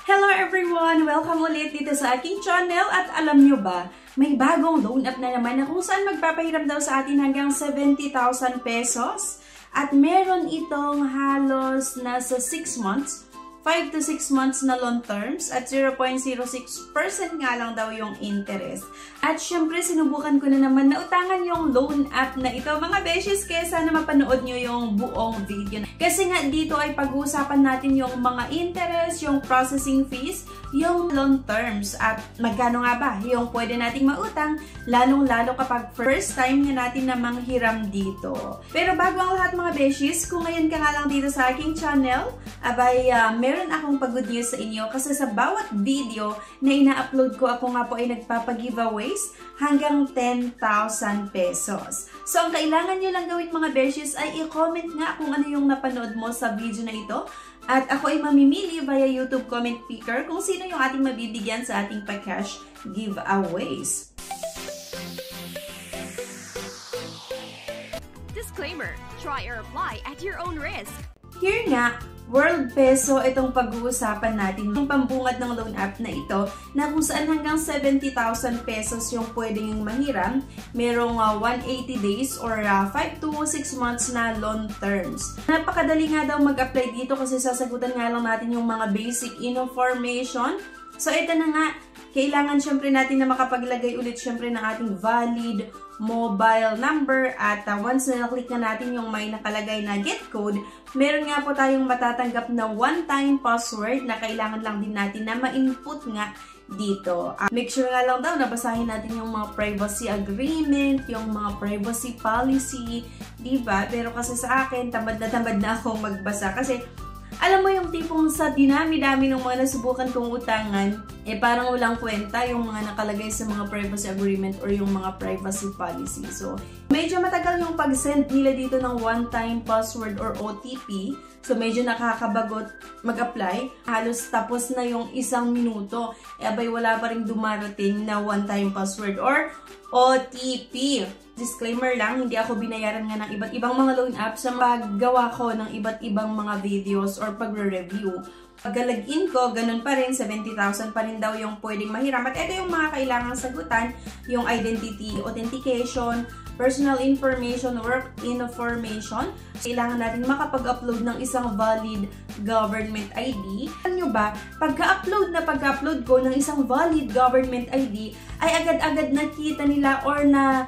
Hello everyone! Welcome ulit dito sa aking channel at alam nyo ba, may bagong loan app na naman na kung saan magpapahiram daw sa atin hanggang 70,000 pesos at meron itong halos nasa 6 months, 5 to 6 months na loan terms at 0.06% nga lang daw yung interest. At syempre, sinubukan ko na naman na utangan yung loan app na ito. Mga beshes, kaya sana mapanood nyo yung buong video. Kasi nga dito ay pag-uusapan natin yung mga interest, yung processing fees, yung loan terms, at magkano nga ba yung pwede nating mautang, lalong-lalo kapag first time nga natin na manghiram dito. Pero bago ang lahat mga beshes, kung ngayon ka nga lang dito sa aking channel, abay, meron akong pag-good news sa inyo kasi sa bawat video na ina-upload ko, ako nga po ay nagpapag-giveaways hanggang 10,000 pesos. So, ang kailangan nyo lang gawin mga beshes ay i-comment nga kung ano yung napanood mo sa video na ito. At ako ay mamimili via YouTube comment picker kung sino yung ating mabibigyan sa ating pa-cash giveaways. Disclaimer, try or apply at your own risk. Here nga, World Peso itong pag-uusapan natin, yung pambungad ng loan app na ito, na kung saan hanggang 70,000 pesos yung pwedeng mahiram, merong 180 days or 5 to 6 months na loan terms. Napakadali nga daw mag-apply dito kasi sasagutan nga lang natin yung mga basic information. So ito na nga, kailangan syempre natin na makapaglagay ulit syempre ng ating valid mobile number at once na naklik na natin yung may nakalagay na get code, meron nga po tayong matatanggap na one-time password na kailangan lang din natin na ma-input nga dito. Make sure nga lang daw na basahin natin yung mga privacy agreement, yung mga privacy policy, diba? Pero kasi sa akin, tamad na akong magbasa kasi alam mo yung tipong sa dinami-dami ng mga nasubukan kong utangan, parang walang kwenta yung mga nakalagay sa mga privacy agreement or yung mga privacy policy. So, medyo matagal yung pag-send nila dito ng one-time password or OTP. So, medyo nakakabagot mag-apply. Halos tapos na yung 1 minuto. Abay, wala pa rin dumarating na one-time password or OTP. Disclaimer lang, hindi ako binayaran nga ng iba't ibang mga loan apps sa paggawa ko ng iba't ibang mga videos or pagre-review. Pag-login ko, ganun pa rin, 70,000 pa rin daw yung pwedeng mahiram. At ito yung mga kailangang sagutan, yung identity authentication, personal information, work information. Kailangan natin makapag-upload ng isang valid government ID. Alam nyo ba, pagka-upload ko ng isang valid government ID, ay agad-agad nakita nila or na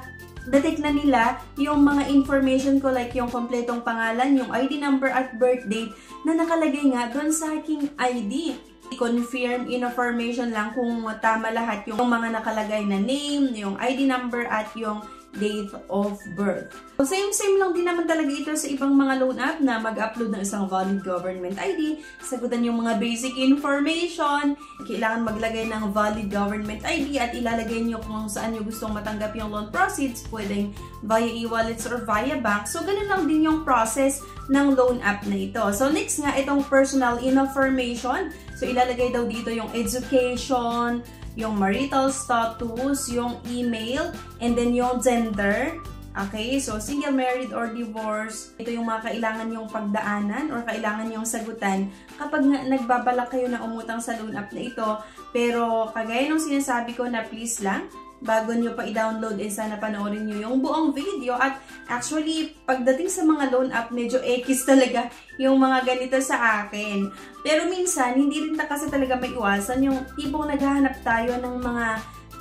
detect na nila yung mga information ko like yung kompletong pangalan, yung ID number at birth date na nakalagay nga doon sa aking ID. Confirm information lang kung tama lahat yung mga nakalagay na name, yung ID number at yung date of birth. So, same lang din naman talaga ito sa ibang mga loan app na mag-upload ng isang valid government ID, sagutan yung mga basic information, kailangan maglagay ng valid government ID at ilalagay nyo kung saan nyo gustong matanggap yung loan proceeds, pwedeng via e-wallets or via bank. So, ganun lang din yung process ng loan app na ito. So, next nga, itong personal information. So, ilalagay daw dito yung education, yung marital status, yung email, and then yung gender. Okay, so single, married, or divorce. Ito yung mga kailangan yung pagdaanan or kailangan yung sagutan kapag nagbabalak kayo na umutang sa loan app na ito. Pero kagaya nung sinasabi ko na please lang, bago nyo pa i-download, sana panoorin nyo yung buong video. At actually, pagdating sa mga loan app, medyo X talaga yung mga ganito sa akin. Pero minsan, hindi rin kasi talaga may iwasan yung tipong naghahanap tayo ng mga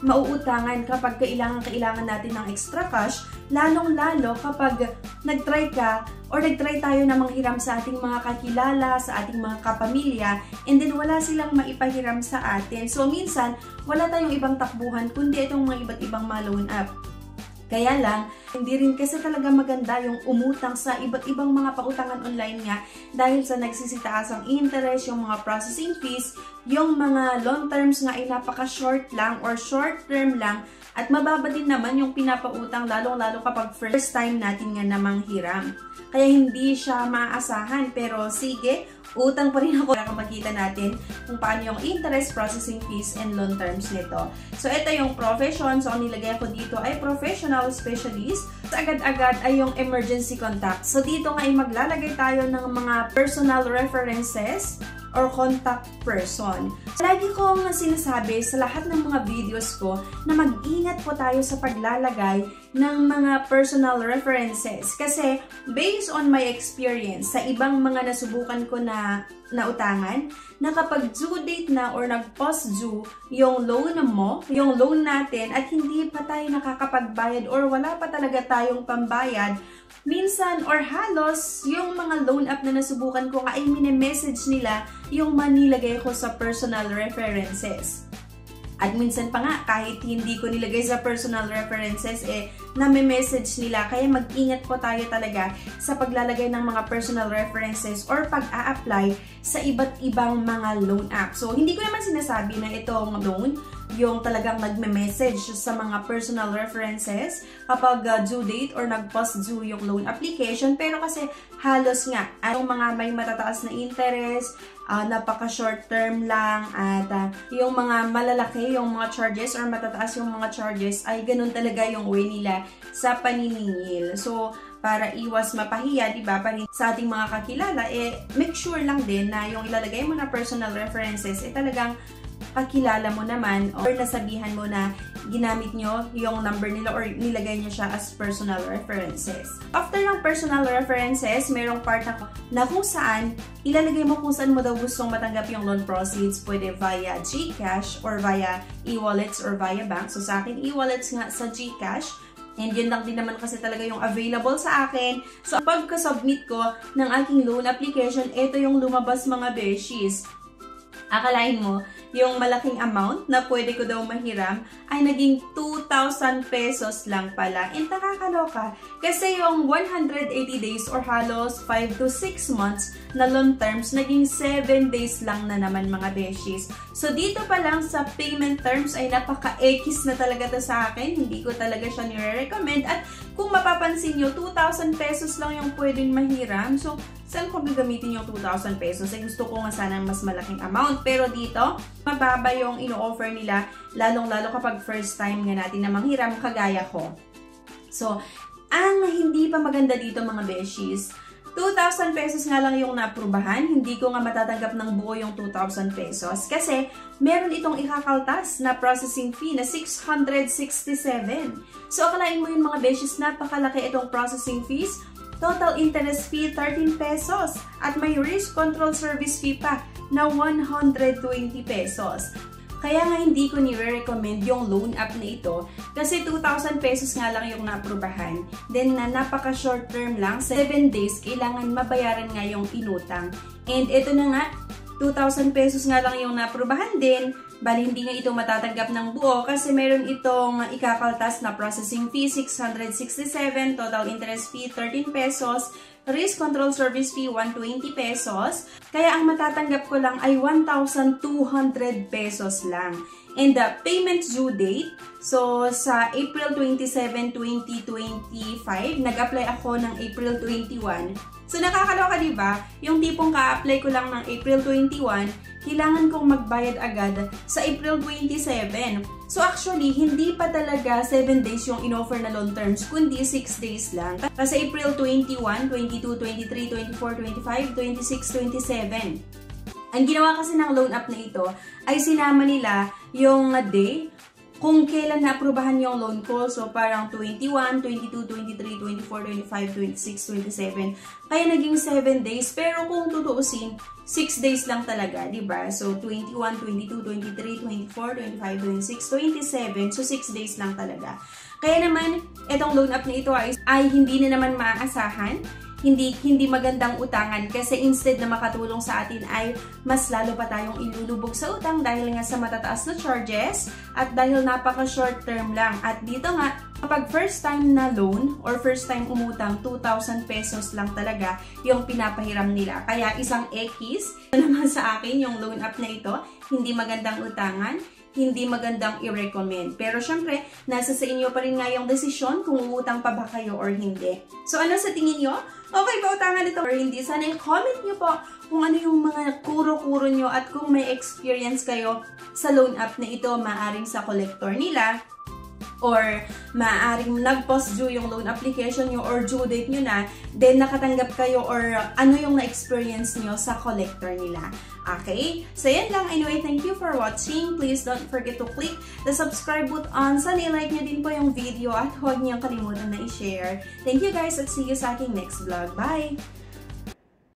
mauutangan kapag kailangan natin ng extra cash, lalong-lalo kapag nag-try ka or nag-try tayo na manghiram sa ating mga kakilala, sa ating mga kapamilya, and then wala silang maipahiram sa atin. So, minsan, wala tayong ibang takbuhan, kundi itong mga iba't ibang mga loan app. Kaya lang, hindi rin kasi talaga maganda yung umutang sa iba't ibang mga pautangan online nga dahil sa nagsisitaas ang interest, yung mga processing fees, yung mga loan terms nga ay napaka-short lang or short term lang at mababa din naman yung pinapautang lalong-lalo kapag first time natin nga namang hiram. Kaya hindi siya maaasahan pero sige, utang pa rin ako para makita natin kung paano yung interest, processing fees, and loan terms nito. So, ito yung profession. So, ang nilagay ko dito ay professional specialist. So, agad-agad ay yung emergency contact. So, dito nga ay maglalagay tayo ng mga personal references or contact person. Lagi kong sinasabi sa lahat ng mga videos ko na mag-ingat po tayo sa paglalagay ng mga personal references. Kasi based on my experience sa ibang mga nasubukan ko na utangan, na kapag due date na or nag-post due yung loan mo, yung loan natin, at hindi pa tayo nakakapagbayad or wala pa talaga tayong pambayad, minsan or halos yung mga loan app na nasubukan ko ay mini-message nila yung manilagay ko sa personal references. At minsan pa nga, kahit hindi ko nilagay sa personal references, nami-message nila. Kaya mag-ingat po tayo talaga sa paglalagay ng mga personal references or pag-a-apply sa iba't ibang mga loan app. So, hindi ko naman sinasabi na itong loan, yung talagang nagme-message sa mga personal references kapag due date or nag-post due yung loan application. Pero kasi halos nga, yung mga may matataas na interest, napaka-short term lang, at yung mga malalaki, yung mga charges or matataas yung mga charges, ay ganun talaga yung way nila sa paniningil. So, para iwas mapahiya, diba, pa rin sa ating mga kakilala, make sure lang din na yung ilalagay mo na personal references, talagang kakilala mo naman or nasabihan mo na ginamit nyo yung number nila or nilagay nyo siya as personal references. After ng personal references, merong part na kung saan ilalagay mo kung saan mo daw gustong matanggap yung loan proceeds. Pwede via GCash or via e-wallets or via bank. So sa akin, e-wallets nga sa GCash. And yun lang din naman kasi talaga yung available sa akin. So pagka-submit ko ng aking loan application, ito yung lumabas mga beshies. Akalain mo, yung malaking amount na pwede ko daw mahiram ay naging 2,000 pesos lang pala. And nakakaloka kasi yung 180 days or halos 5 to 6 months na loan terms, naging 7 days lang na naman mga beshies. So dito pa lang sa payment terms ay napaka-ekis na talaga to sa akin. Hindi ko talaga siya nire-recommend. At kung mapapansin nyo, 2,000 pesos lang yung pwedeng mahiram. So saan ko gagamitin yung 2,000 pesos? Ay gusto ko nga sana mas malaking amount. Pero dito, mababa yung ino-offer nila, lalong-lalo kapag first time nga natin na manghiram kagaya ko. So, ang hindi pa maganda dito mga beshies, 2,000 pesos nga lang yung naaprubahan. Hindi ko nga matatanggap ng buo yung 2,000 pesos kasi meron itong ikakaltas na processing fee na 667. So, akalain mo yung mga beshies, napakalaki itong processing fees. Total interest fee, 13 pesos. At may risk control service fee pa na 120 pesos. Kaya nga hindi ko nire-recommend yung loan app na ito kasi 2,000 pesos nga lang yung naaprubahan. Then na napaka-short term lang, 7 days, kailangan mabayaran nga yung inutang. And ito na nga, 2,000 pesos nga lang yung naaprubahan din. Bali, hindi nga ito matatanggap ng buo kasi meron itong ikakaltas na processing fee, 667, total interest fee, 13 pesos, risk control service fee, 120 pesos. Kaya ang matatanggap ko lang ay 1,200 pesos lang. And the payment due date, so sa April 27, 2025, nag-apply ako ng April 21. So nakakaloka diba? Yung tipong ka-apply ko lang ng April 21, kailangan kong magbayad agad sa April 27. So actually, hindi pa talaga 7 days yung in-offer na loan terms, kundi 6 days lang. Kasi April 21, 22, 23, 24, 25, 26, 27. Ang ginawa kasi ng loan app na ito ay sinama nila yung day kung kailan na-aprobahan yung loan ko. So, parang 21, 22, 23, 24, 25, 26, 27. Kaya naging 7 days. Pero kung tutuusin, 6 days lang talaga, diba? So, 21, 22, 23, 24, 25, 26, 27. So, 6 days lang talaga. Kaya naman, itong loan app na ito ay hindi na naman maaasahan. Hindi magandang utangan kasi instead na makatulong sa atin ay mas lalo pa tayong ilulubog sa utang dahil nga sa matataas na charges at dahil napaka short term lang. At dito nga, kapag first time na loan or first time umutang, 2,000 pesos lang talaga yung pinapahiram nila. Kaya isang ekis naman sa akin yung loan app na ito, hindi magandang utangan, hindi magandang i-recommend. Pero syempre, nasa sa inyo pa rin nga yung desisyon kung uutang pa ba kayo or hindi. So ano sa tingin nyo? Okay ba utangan ito or hindi? Sana i-comment nyo po kung ano yung mga kuro-kuro nyo at kung may experience kayo sa loan app na ito, maaring sa collector nila or maaaring nag-post due yung loan application nyo or due date nyo na, then nakatanggap kayo or ano yung na-experience nyo sa collector nila. Okay? So, yan lang. Anyway, thank you for watching. Please don't forget to click the subscribe button. Sana i-like nyo din po yung video at huwag niyong kalimutan na i-share. Thank you guys at see you sa aking next vlog. Bye!